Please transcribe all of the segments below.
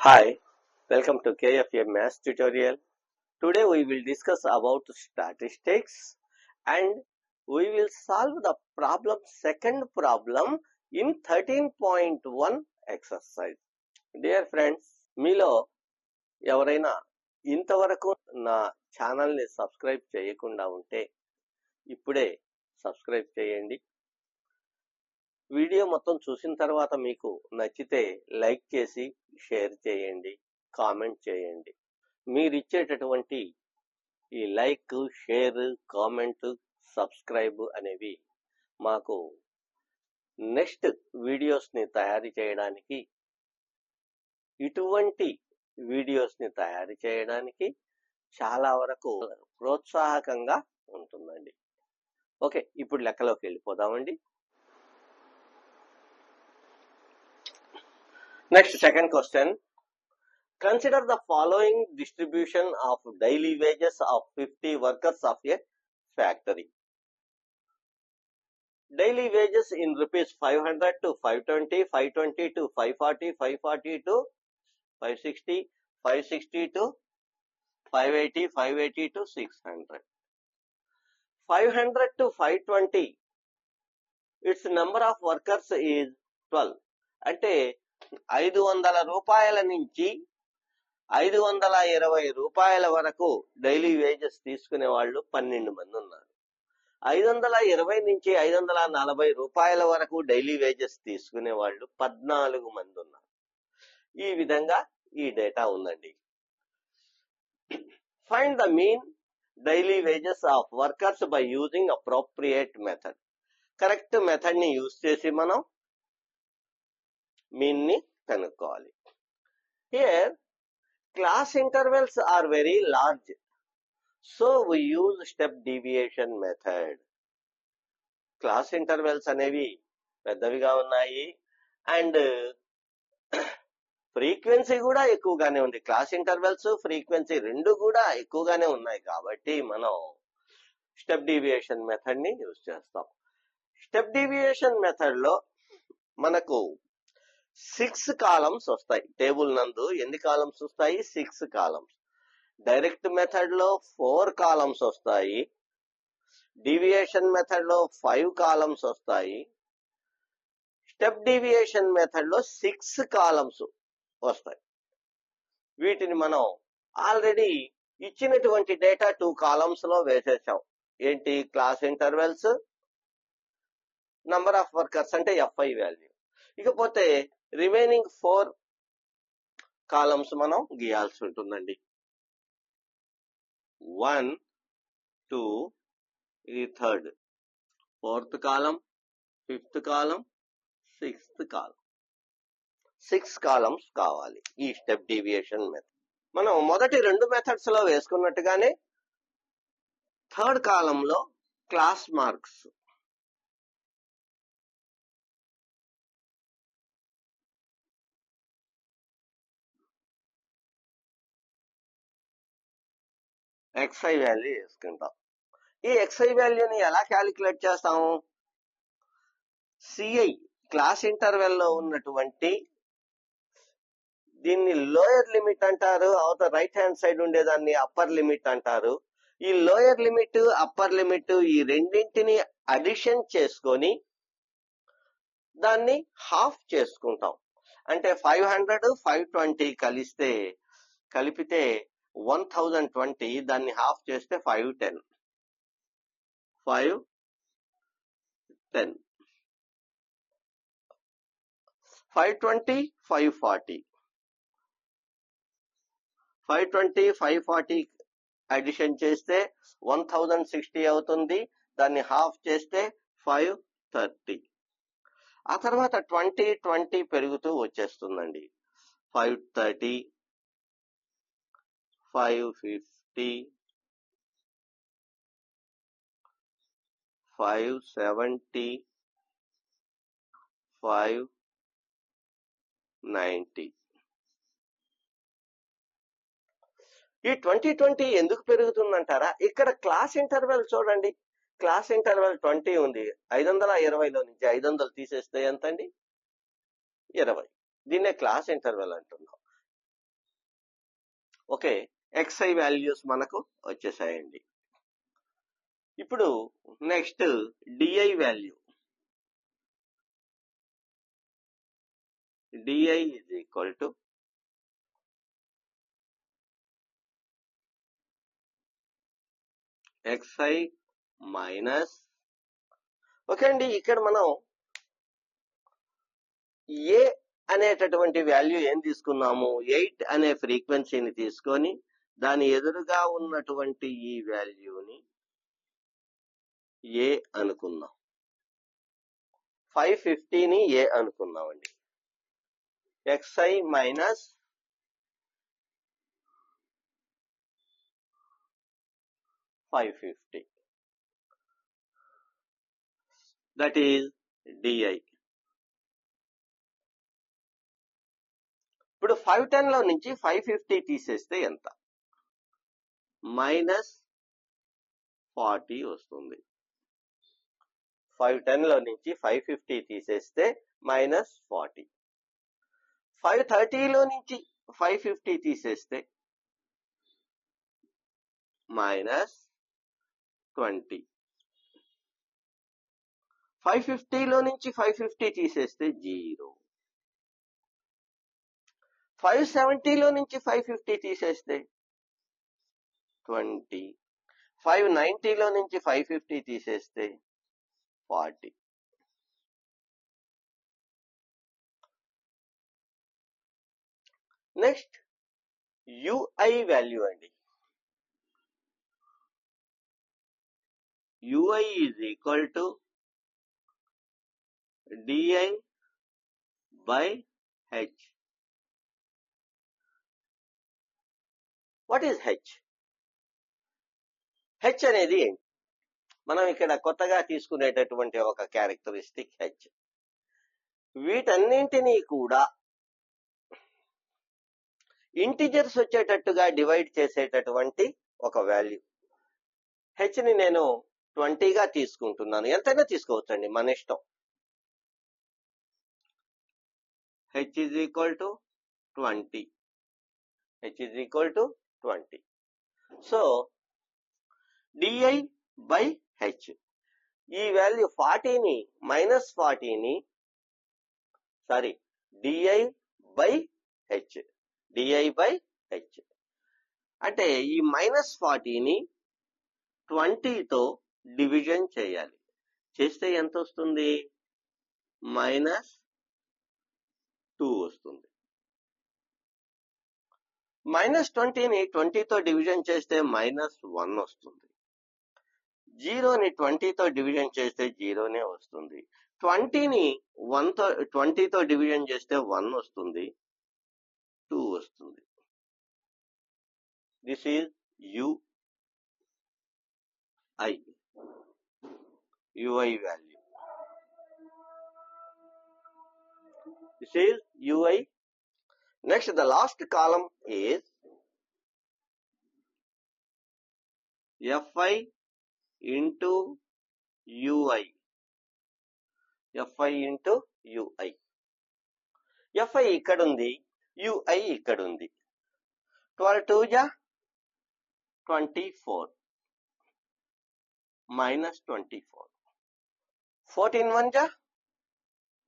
Hi, welcome to KFA Maths tutorial. Today we will discuss about statistics and we will solve the second problem in 13.1 exercise. Dear friends, మీలో ఎవరైనా ఇంతవరకు నా ఛానల్ని subscribe చేయకుండా ఉంటే ఇప్పుడే సబ్స్క్రైబ్ చేయండి. వీడియో మొత్తం చూసిన తర్వాత మీకు నచ్చితే లైక్ చేసి షేర్ చేయండి, కామెంట్ చేయండి. మీరు ఇచ్చేటటువంటి ఈ లైక్, షేర్, కామెంట్, సబ్స్క్రైబ్ అనేవి మాకు నెక్స్ట్ వీడియోస్ని తయారు చేయడానికి, ఇటువంటి వీడియోస్ని తయారు చేయడానికి చాలా వరకు ప్రోత్సాహకంగా ఉంటుందండి. ఓకే, ఇప్పుడు లెక్కలోకి వెళ్ళిపోదామండి. Next, second question. Consider the following distribution of daily wages of 50 workers of a factory. Daily wages in rupees 500 to 520, 520 to 540, 540 to 560, 560 to 580, 580 to 600. 500 to 520, its number of workers is 12. అంటే 500 రూపాయల నుంచి 520 రూపాయల వరకు daily wages తీసుకునే వాళ్ళు 12 మంది ఉన్నారు. 520 నుంచి 540 రూపాయల వరకు డైలీ వేజెస్ తీసుకునే వాళ్ళు 14 మంది ఉన్నారు. ఈ విధంగా ఈ డేటా ఉందండి. Find the mean daily wages of workers by using appropriate method. Correct method ని యూజ్ చేసి మనం మీన్ ని కనుక్కోవాలి. Here class intervals are very large, so we use step deviation method. Class intervals అనేవి పెద్దవిగా ఉన్నాయి అండ్ ఫ్రీక్వెన్సీ కూడా ఎక్కువగానే ఉంది. క్లాస్ ఇంటర్వెల్స్, ఫ్రీక్వెన్సీ రెండు కూడా ఎక్కువగానే ఉన్నాయి కాబట్టి మనం స్టెప్ డీవియేషన్ మెథడ్ ని యూజ్ చేస్తాం. స్టెప్ డీవియేషన్ మెథడ్ లో మనకు 6 కాలమ్స్ వస్తాయి. టేబుల్ నందు ఎన్ని కాలమ్స్ వస్తాయి? 6 కాలమ్స్. డైరెక్ట్ మెథడ్ లో 4 కాలమ్స్ వస్తాయి. డీవియేషన్ మెథడ్ లో 5 కాలమ్స్ వస్తాయి. స్టెప్ డీవియేషన్ మెథడ్ లో 6 కాలమ్స్ వస్తాయి. వీటిని మనం ఆల్రెడీ ఇచ్చినటువంటి డేటా 2 కాలమ్స్ లో వేసేసాం. ఏంటి? Class intervals, number of workers అంటే FI వాల్యూ. ఇకపోతే రిమైనింగ్ 4 కాలమ్స్ మనం గీయాల్సి ఉంటుందండి. 1, 2, ఇది థర్డ్, 4th కాలం, 5th కాలం, 6th కాలం. 6 కాలమ్స్ కావాలి ఈ స్టెప్ డీవియేషన్ మెథడ్. మనం మొదటి 2 మెథడ్స్ లో వేసుకున్నట్టుగానే థర్డ్ కాలంలో క్లాస్ మార్క్స్, XI వాల్యూ వేసుకుంటాం. ఈ XI వాల్యూని ఎలా క్యాలిక్యులేట్ చేస్తాము? CI క్లాస్ ఇంటర్వెల్ లో ఉన్నటువంటి, దీన్ని లోయర్ లిమిట్ అంటారు, అవతల రైట్ హ్యాండ్ సైడ్ ఉండేదాన్ని అప్పర్ లిమిట్ అంటారు. ఈ లోయర్ లిమిట్, అప్పర్ లిమిట్ ఈ రెండింటిని అడిషన్ చేసుకొని దాన్ని హాఫ్ చేసుకుంటాం. అంటే 500, 520 కలిపితే 1020, దాన్ని హాఫ్ చేస్తే 510. 520, 540, 520, 540 అడిషన్ చేస్తే 1060 అవుతుంది. దాన్ని హాఫ్ చేస్తే 530. ఆ తర్వాత 20 పెరుగుతూ వచ్చేస్తుందండి. 530, 550, 570, 590. ఈ 2020 ఎందుకు పెరుగుతుందంటారా? ఇక్కడ క్లాస్ ఇంటర్వెల్ చూడండి. క్లాస్ ఇంటర్వెల్ 20 ఉంది. 520లో నుంచి 500 తీసేస్తే ఎంతండి? 20. దీన్నే క్లాస్ ఇంటర్వెల్ అంటున్నాం. ఓకే, xi వాల్యూస్ మనకు వచ్చేసాయండి. ఇప్పుడు next di value. di is equal to xi minus, okay అండి, ఇక్కడ మనం ఏ అనేటటువంటి వాల్యూ ఏం తీసుకున్నాము, 8 అనే ఫ్రీక్వెన్సీని తీసుకొని దాని ఎదురుగా ఉన్నటువంటి ఈ వాల్యూని ఏ అనుకున్నాం, 550ని ఏ అనుకున్నామండి. xi minus 550, that is di. ఇప్పుడు 510 లో నుంచి 550 తీసేస్తే ఎంత, మైనస్ 40 వస్తుంది. 510 లో నుంచి 550 తీసేస్తే మైనస్ 40. 530 లో నుంచి 550 తీసేస్తే మైనస్ 20. 550 లో నుంచి 550 తీసేస్తే 0. 570 లో నుంచి 550 తీసేస్తే 20. 590 లో నుంచి 550 తీసేస్తే 40. నెక్స్ట్ ui వాల్యూ అండి. ui is equal to di by h. What is h? h అనేది ఏంటి? మనం ఇక్కడ కొత్తగా తీసుకునేటటువంటి ఒక క్యారెక్టరిస్టిక్ h. వీటన్నింటినీ కూడా ఇంటిజర్స్ వచ్చేటట్టుగా డివైడ్ చేసేటటువంటి ఒక వాల్యూ. h ని నేను 20గా తీసుకుంటున్నాను, ఎంతైనా తీసుకోవచ్చండి, మన ఇష్టం. h is equal to 20. h is equal to 20. So di by h, ఈ వాల్యూ 40ని మైనస్ 40ని sorry di by h, di by h అంటే ఈ మైనస్ 40ని 20తో డివిజన్ చేయాలి. చేస్తే ఎంత వస్తుంది, మైనస్ 2 వస్తుంది. మైనస్ 20ని 20తో డివిజన్ చేస్తే మైనస్ 1 వస్తుంది. 0ని 20తో డివిజన్ చేస్తే 0నే వస్తుంది. 20ని 20తో డివిజన్ చేస్తే 1 వస్తుంది, 2 వస్తుంది. This is ui value. This is ui. Next, the last column is fi into ui. fi into ui. fi ఇక్కడ ఉంది, ui ఇక్కడ ఉంది. 12 2 ja 24 minus 24. 14 1 ja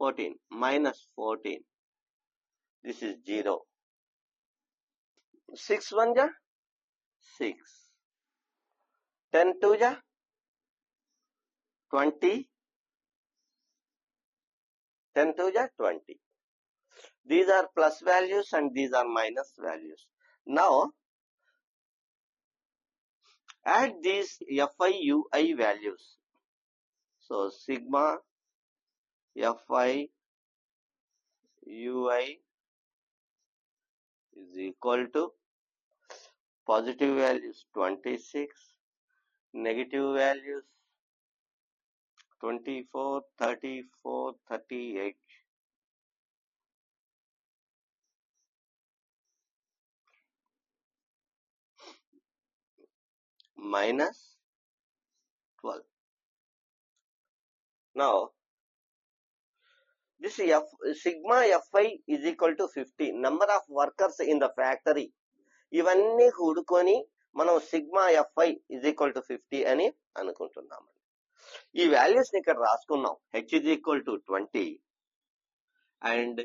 14 minus 14. This is 0. 6 1 ja 6. 10 2 ja 20. 10 2 ja 20. These are plus values and these are minus values. Now add these fi ui values. So sigma fi ui is equal to positive values 26, negative values 24, 34, 38. Minus 12. Now, this sigma fi is equal to 50. Number of workers in the factory ఇవన్నీ కూడుకొని మనం sigma f i is equal to 50 అని అనుకుంటున్నాం. ఈ values ని ఇక్కడ రాసుకున్నాం. H is equal to 20 and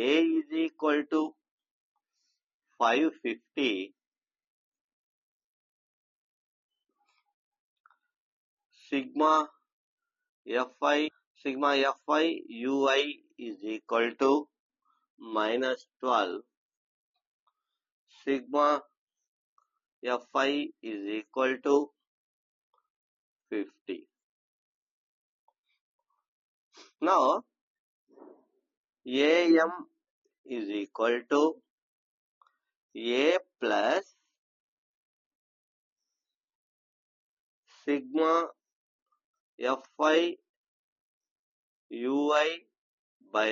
a is equal to 550 sigma f i u i is equal to -12 sigma fi is equal to 50. Now am is equal to a plus sigma fi ui by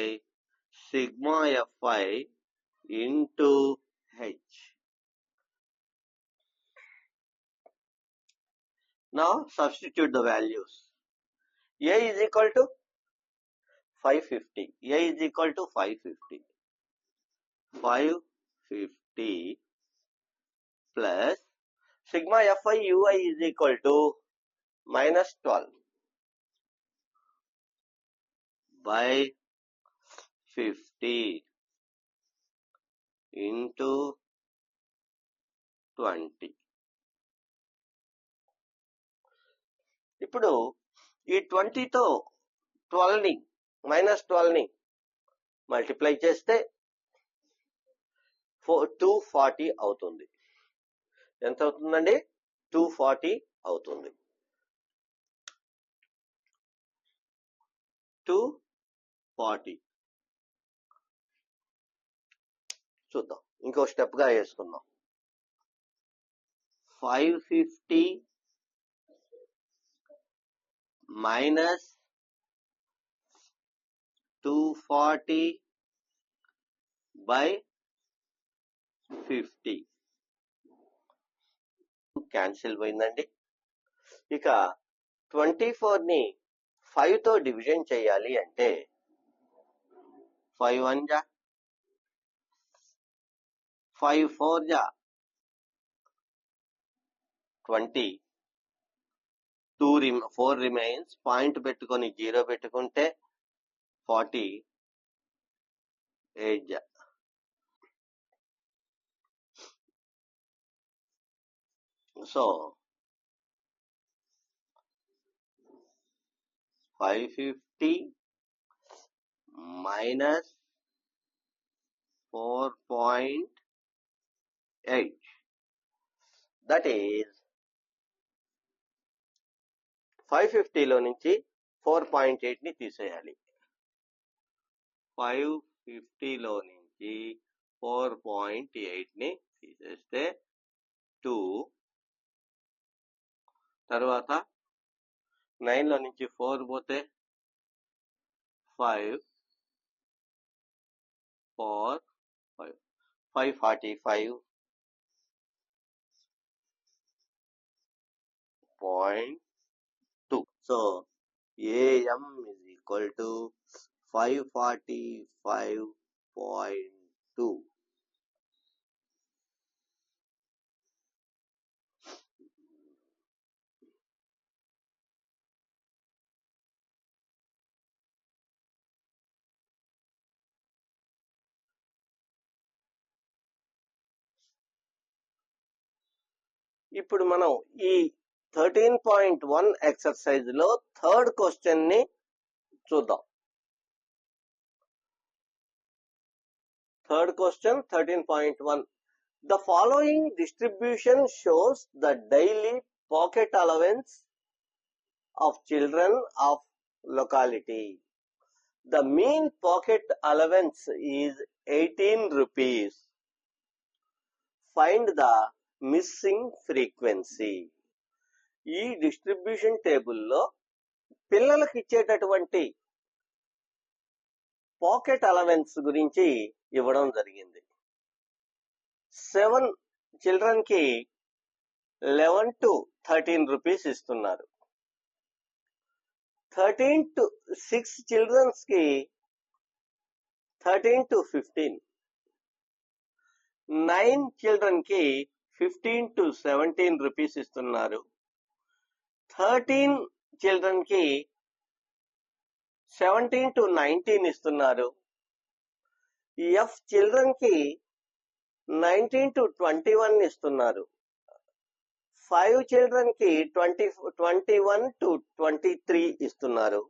sigma fi into h. Now substitute the values. A is equal to 550. A is equal to 550. 550 plus sigma fi ui is equal to -12 by 50 into 20. ఇప్పుడు ఈ 20 తో 12 ని -12 ని multiply చేస్తే 240 అవుతుంది. ఎంత అవుతుందండి? 240 అవుతుంది. 240 చూద్దాం. ఇంకో స్టెప్ గా వేసుకుందాం. 550 minus 240 by 50 క్యాన్సిల్ పోయిందండి. ఇక 24 ని 5 తో డివిజన్ చేయాలి అంటే 5 1 జా 5 4 జా 20 4 రిమైన్స్ పాయింట్ పెట్టుకొని 0 పెట్టుకుంటే 48 జా. సో 550 minus 4.8 that is 550 లో నుంచి 4.8 ని తీసేయాలి. 550 లో నుంచి 4.8 ని తీసేస్తే 2, తర్వాత 9 లో నుంచి 4 పోతే 5 4 5 545.2. So AM is equal to 545.2. ఇప్పుడు మనం ఈ 13.1 ఎక్సర్సైజ్ లో థర్డ్ క్వశ్చన్ ని చూద్దాం. Third question 13.1. The following distribution shows the daily pocket allowance of children of locality. The mean pocket allowance is 18 rupees. Find the missing frequency. ఈ distribution టేబుల్లో పిల్లలకు ఇచ్చేటటువంటి పాకెట్ అలవెన్స్ గురించి ఇవ్వడం జరిగింది. 7 చిల్డ్రన్ కి 11 to 13 రూపీస్ ఇస్తున్నారు. 13 to 6 చిల్డ్రన్స్ కి 13 to 15. 9 చిల్డ్రన్ కి 15 to 17 రూపీస్ ఇస్తున్నారు. 13 చిల్డ్రన్ కి 17 to 19 ఇస్తున్నారు. ఎఫ్ చిల్డ్రన్ కి 19 to 21 ఇస్తున్నారు. 5 చిల్డ్రన్ కి 21 to 23 ఇస్తున్నారు.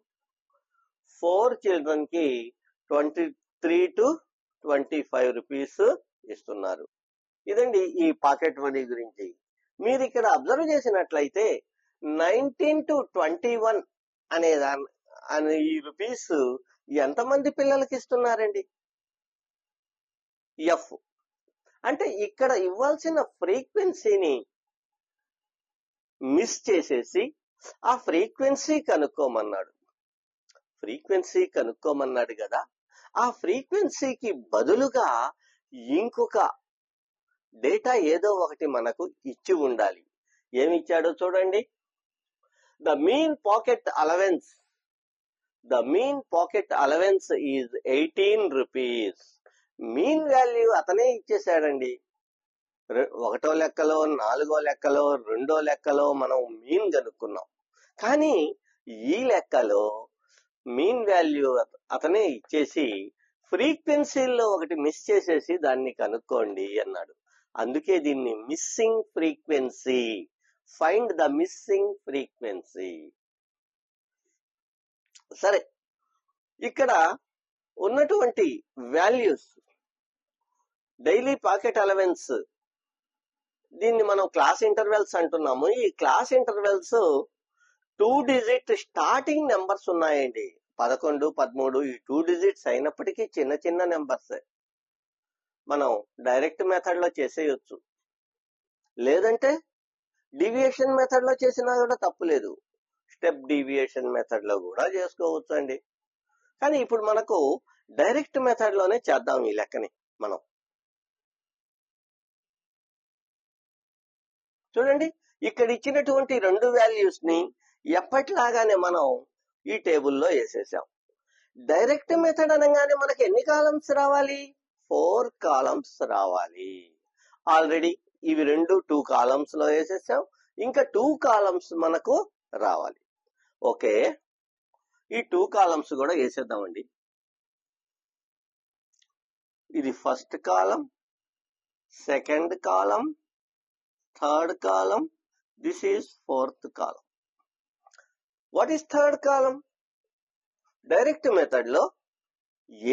4 చిల్డ్రన్ కి 23 to 25 రూపీస్ ఇస్తున్నారు. ఇదండి ఈ పాకెట్ మనీ గురించి. మీరు ఇక్కడ అబ్జర్వ్ చేసినట్లయితే 19 to 21 అనే ఈ రూపీస్ ఎంతమంది పిల్లలకి ఇస్తున్నారండి? ఎఫ్ అంటే ఇక్కడ ఇవ్వాల్సిన ఫ్రీక్వెన్సీని మిస్ చేసేసి ఆ ఫ్రీక్వెన్సీ కనుక్కోమన్నాడు. ఫ్రీక్వెన్సీ కనుక్కోమన్నాడు కదా, ఆ ఫ్రీక్వెన్సీకి బదులుగా ఇంకొక డేటా ఏదో ఒకటి మనకు ఇచ్చి ఉండాలి. ఏమిచ్చాడో చూడండి. The mean pocket allowance is 18 rupees. Mean value అతనే ఇచ్చేసాడండి. ఒకటో లెక్కలో, నాలుగో లెక్కలో, రెండో లెక్కలో మనం మీన్ కనుక్కున్నాం. కానీ ఈ లెక్కలో మీన్ వాల్యూ అతనే ఇచ్చేసి ఫ్రీక్వెన్సీల్లో ఒకటి మిస్ చేసేసి దాన్ని కనుక్కోండి అన్నాడు. అందుకే దీన్ని missing frequency, find the missing frequency. సరే, ఇక్కడ ఉన్నటువంటి వాల్యూస్ డైలీ పాకెట్ అలవెన్స్, దీన్ని మనం క్లాస్ ఇంటర్వెల్స్ అంటున్నాము. ఈ class intervals 2 digit starting numbers ఉన్నాయండి. 11, 13 ఈ 2 డిజిట్స్ అయినప్పటికీ చిన్న చిన్న నెంబర్స్. మనం డైరెక్ట్ మెథడ్ లో చేసేయచ్చు, లేదంటే డీవియేషన్ మెథడ్ లో చేసినా కూడా తప్పులేదు. స్టెప్ డీవియేషన్ మెథడ్ లో కూడా చేసుకోవచ్చు అండి. కానీ ఇప్పుడు మనకు డైరెక్ట్ మెథడ్ లోనే చేద్దాం ఈ లెక్కని. మనం చూడండి, ఇక్కడ ఇచ్చినటువంటి 2 వాల్యూస్ ని ఎప్పటిలాగానే మనం ఈ టేబుల్లో వేసేసాం. డైరెక్ట్ మెథడ్ అనగానే మనకి ఎన్ని కాలమ్స్ రావాలి? 4 కాలమ్స్ రావాలి. ఆల్రెడీ ఇవి 2 కాలమ్స్ లో వేసేసాం. ఇంకా 2 కాలమ్స్ మనకు రావాలి. ఓకే, ఈ 2 కాలమ్స్ కూడా వేసేద్దామండి. ఇది first column, second column, third column, this is fourth column. What is third column? Direct method లో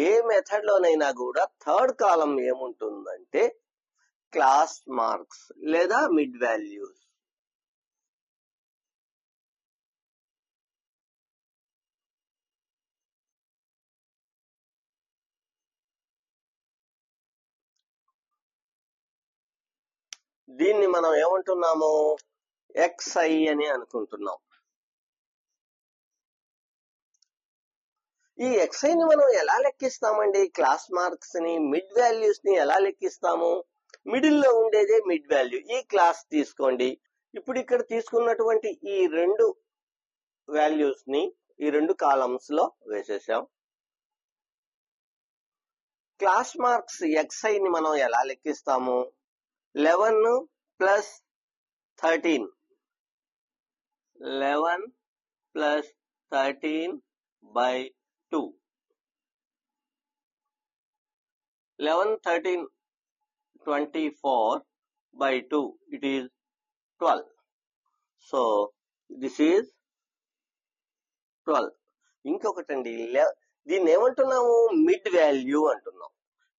ఏ మెథడ్ లోనైనా కూడా థర్డ్ కాలం ఏముంటుందంటే క్లాస్ మార్క్స్ లేదా మిడ్ వాల్యూస్. దీన్ని మనం ఏమంటున్నాము? XI అని అనుకుంటున్నాం. ఈ XI ని మనం ఎలా లెక్కిస్తామండి? క్లాస్ మార్క్స్ ని, మిడ్ వాల్యూస్ ని ఎలా లెక్కిస్తాము? మిడిల్ లో ఉండేదే మిడ్ వాల్యూ. ఈ క్లాస్ తీసుకోండి. ఇప్పుడు ఇక్కడ తీసుకున్నటువంటి ఈ 2 వాల్యూస్ ని ఈ 2 కాలమ్స్ లో వేసేసాం. క్లాస్ మార్క్స్ XI ని మనం ఎలా లెక్కిస్తాము? 11 plus 13, 11 plus 13 by 2. 11, 13, 24 by 2. It is 12. So this is 12. ఇంకొకటండి, దీన్ని ఏమంటున్నాము? మిడ్ వాల్యూ అంటున్నాం.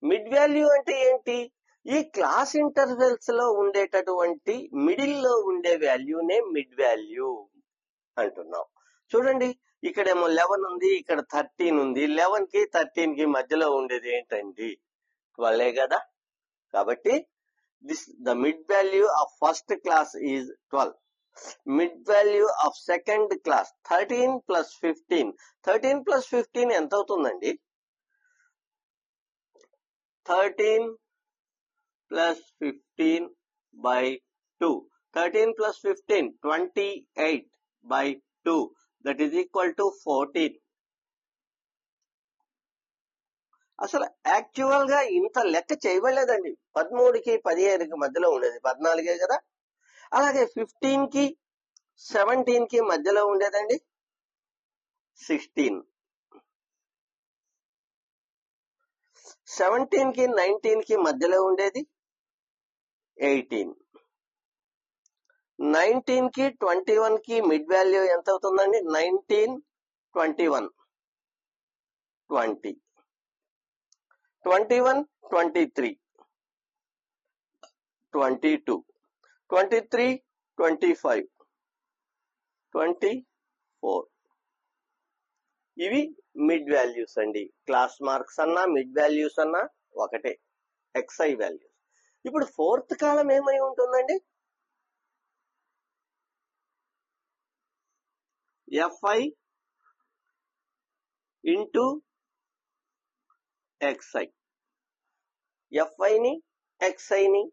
మిడ్ వాల్యూ అంటే ఏంటి? ఈ క్లాస్ ఇంటర్వెల్స్ లో ఉండేటటువంటి మిడిల్ లో ఉండే వాల్యూనే మిడ్ వాల్యూ అంటున్నాం. చూడండి, ఇక్కడేమో 11 ఉంది, ఇక్కడ 13 ఉంది. 11 కి 13 కి మధ్యలో ఉండేది ఏంటండి? 12 కదా. కాబట్టి the mid value of first class is 12. Mid value of second class 13 plus 15. 13 plus 15 ఎంత అవుతుందండి? 13 plus 15 by 2. 13 plus 15, 28 by 2. That is equal to 14. అసలు యాక్చువల్ గా ఇంత లెక్క చేయబడలేదండి. 13కి 15కి మధ్యలో ఉండేది 14 కదా. అలాగే 15కి 17కి మధ్యలో ఉండేదండి 16. 17కి 19కి మధ్యలో ఉండేది 18. 19కి 21కి మిడ్ వాల్యూ ఎంత అవుతుందండి? 19, 21, 20, 21, 23, 22, 23, 25, 24. ఇవి మిడ్ వాల్యూస్ అండి. క్లాస్ మార్క్స్ అన్నా మిడ్ వాల్యూస్ అన్నా ఒకటే, ఎక్స్ఐ వాల్యూస్. ఇప్పుడు ఫోర్త్ కాలం ఏమై ఉంటుందండి? F I into X I. ఎఫ్ఐని ఎక్స్ఐని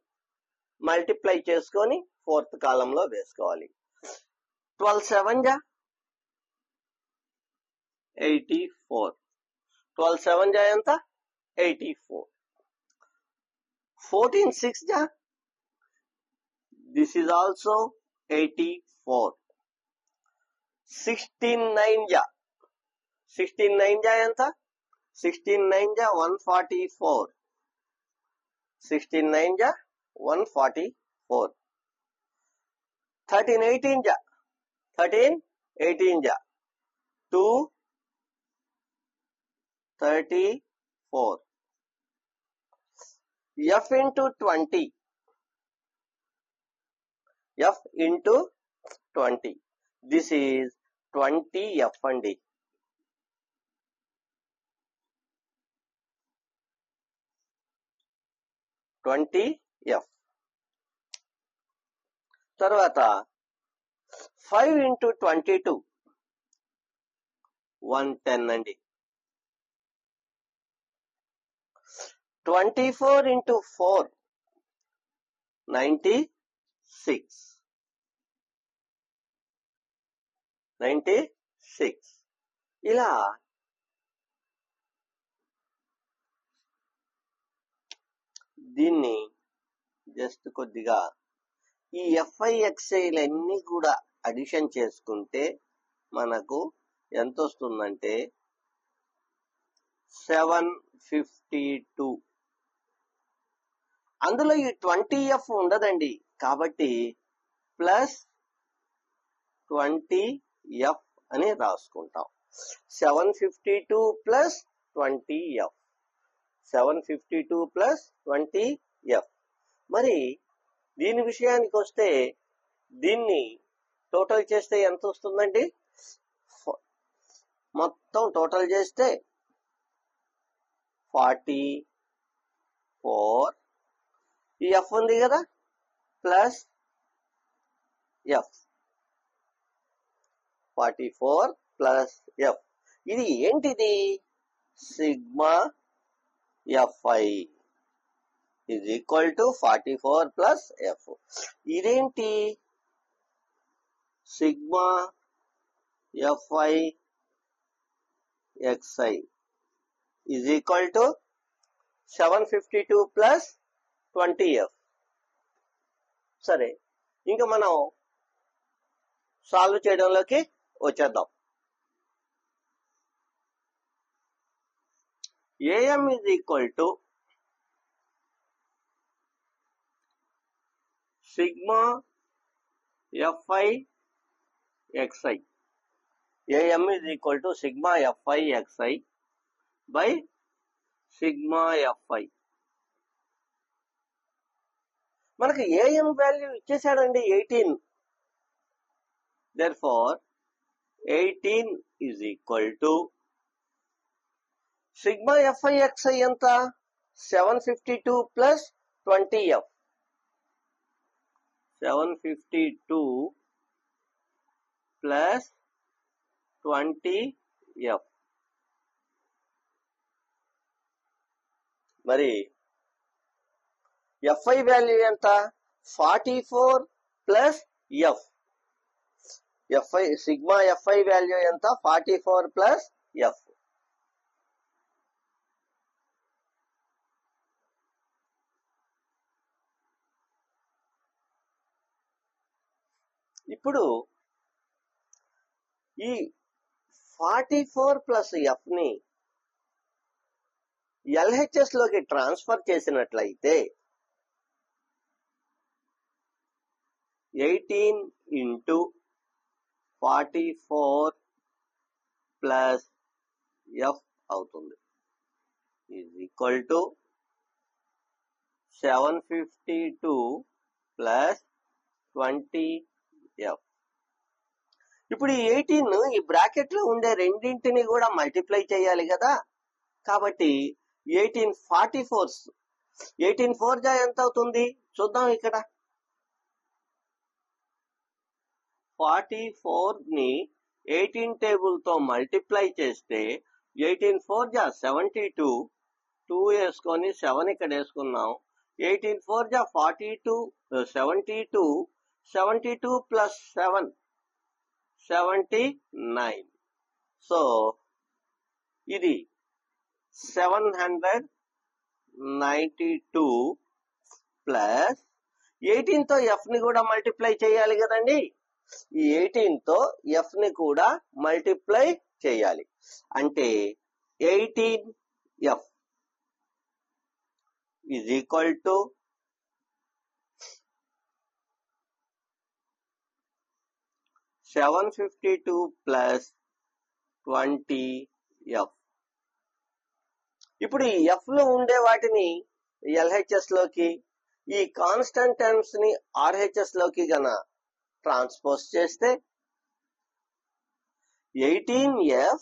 మల్టిప్లై చేసుకొని ఫోర్త్ కాలంలో వేసుకోవాలి. 12 7 జా 84. 12 7 జా ఎంత? 84. 14 6 జా, దిస్ ఈజ్ ఆల్సో 84. 16 9 జా, 16 9 జా ఎంత? 16 9 జా 144. 16 9 జా 144. 13 18 జా, 13 18 జా 234. F into 20. F into 20. This is 20F అండి. F. తర్వాత 5 into 22. 110 అండి. 24 into 4. 96. 96. ఇలా దీన్ని జస్ట్ కొద్దిగా ఈ ఎఫ్ఐఎక్స్ఐలన్నీ కూడా అడిషన్ చేసుకుంటే మనకు ఎంత వస్తుందంటే 752. అందులో ఈ 20F ఉండదండి, కాబట్టి ప్లస్ 20F అని రాసుకుంటాం. 752 ప్లస్ 20F. 752 plus 20F. మరి దీని విషయానికి వస్తే దీన్ని టోటల్ చేస్తే ఎంత వస్తుందండి? మొత్తం టోటల్ చేస్తే 44. ఈ ఎఫ్ ఉంది కదా, ప్లస్ ఎఫ్. 44 plus F. ఇది ఏంటిది? Sigma F I is equal to 44 plus F. ఇదేంటి? Sigma F I X I is equal to 752 plus 20F. సరే, ఇంకా మనం సాల్వ్ చేయడంలోకి వచ్చేద్దాం. AM is equal to sigma F I X I. AM is equal to sigma F I X I by sigma F I. మనకి AM value ఇచ్చేసాడండి 18. Therefore 18 is equal to sigma F I X I ఎంత? 752 plus 20F. 752 plus 20F. మరి f i value ఎంత? 44 plus F. F I sigma F I value ఎంత? 44 plus F. ఇప్పుడు ఈ 44 plus F ని LHS లోకి ట్రాన్స్ఫర్ చేసినట్లయితే 18 ఇంటూ 44 ప్లస్ ఎఫ్ అవుతుంది is equal to 752 plus 20 F. ఇప్పుడు ఈ 18 ఈ బ్రాకెట్ లో ఉండే రెండింటిని కూడా మల్టిప్లై చేయాలి కదా, కాబట్టి 18 4 జా ఎంత అవుతుంది చూద్దాం. ఇక్కడ 44 ని 18 టేబుల్ తో మల్టిప్లై చేస్తే 18 4 జా 72, 2 వేసుకొని 7 ఇక్కడ వేసుకున్నాం. 18 4 జా 42, 72 ప్లస్ 7 79. సో ఇది 792 ప్లస్ 18 తో ఎఫ్ ని కూడా మల్టిప్లై చేయాలి కదండి. ఈ 18 తో ఎఫ్ ని కూడా మల్టిప్లై చేయాలి. అంటే 18 F is equal to 752 plus 20 F. ఇప్పుడు ఈ ఎఫ్ లో ఉండే వాటిని ఎల్హెచ్ఎస్ లోకి, ఈ కాన్స్టెంట్ టర్మ్స్ ని ఆర్హెచ్ఎస్ లోకి గన ట్రాన్స్పోజ్ చేస్తే 18f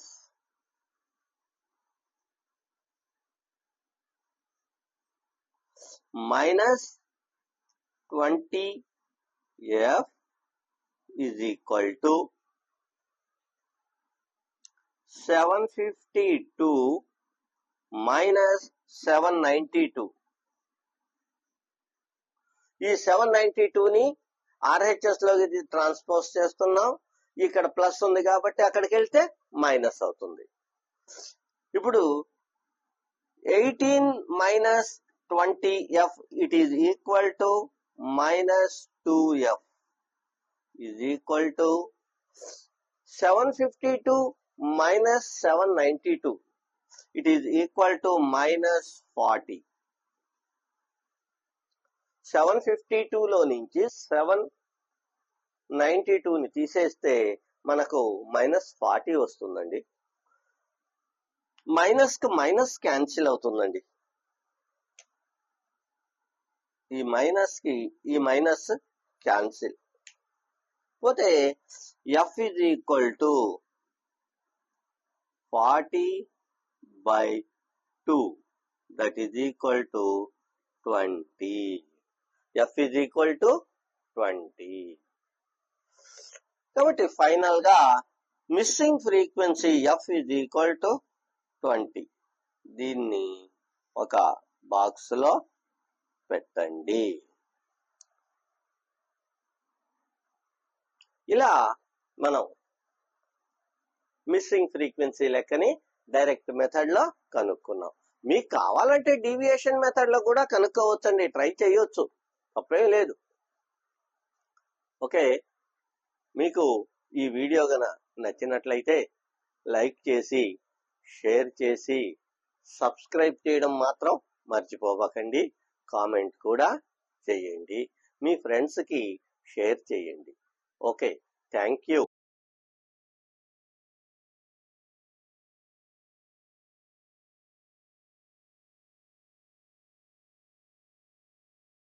minus 20f is equal to 752 minus 792. ఈ 792 ని ఆర్హెచ్ఎస్ లోకి ట్రాన్స్పోజ్ చేస్తున్నాం. ఇక్కడ ప్లస్ ఉంది కాబట్టి అక్కడికి వెళ్తే మైనస్ అవుతుంది. ఇప్పుడు 18 minus 20f it is equal to minus 2f is equal to 752 minus 792 it is equal to minus 40. 752 లో నుంచి 792 ని తీసేస్తే మనకు మైనస్ 40 వస్తుందండి. మైనస్ కు మైనస్ క్యాన్సిల్ అవుతుందండి. ఈ మైనస్ కి ఈ మైనస్ క్యాన్సిల్ పోతే F is equal to 40/2 that is equal to 20. F is equal to 20. కాబట్టి ఫైనల్ గా missing frequency F is equal to 20. దీన్ని ఒక బాక్స్ లో పెట్టండి. ఇలా మనం మిస్సింగ్ ఫ్రీక్వెన్సీ లెక్కని డైరెక్ట్ మెథడ్ లో కనుక్కున్నాం. మీకు కావాలంటే డీవియేషన్ మెథడ్ లో కూడా కనుక్కోవచ్చండి, ట్రై చేయొచ్చు, తప్పేం లేదు. ఓకే, మీకు ఈ వీడియో గన నచ్చినట్లయితే లైక్ చేసి, షేర్ చేసి, సబ్స్క్రైబ్ చేయడం మాత్రం మర్చిపోవకండి. కామెంట్ కూడా చేయండి, మీ ఫ్రెండ్స్ కి షేర్ చేయండి. Okay, thank you.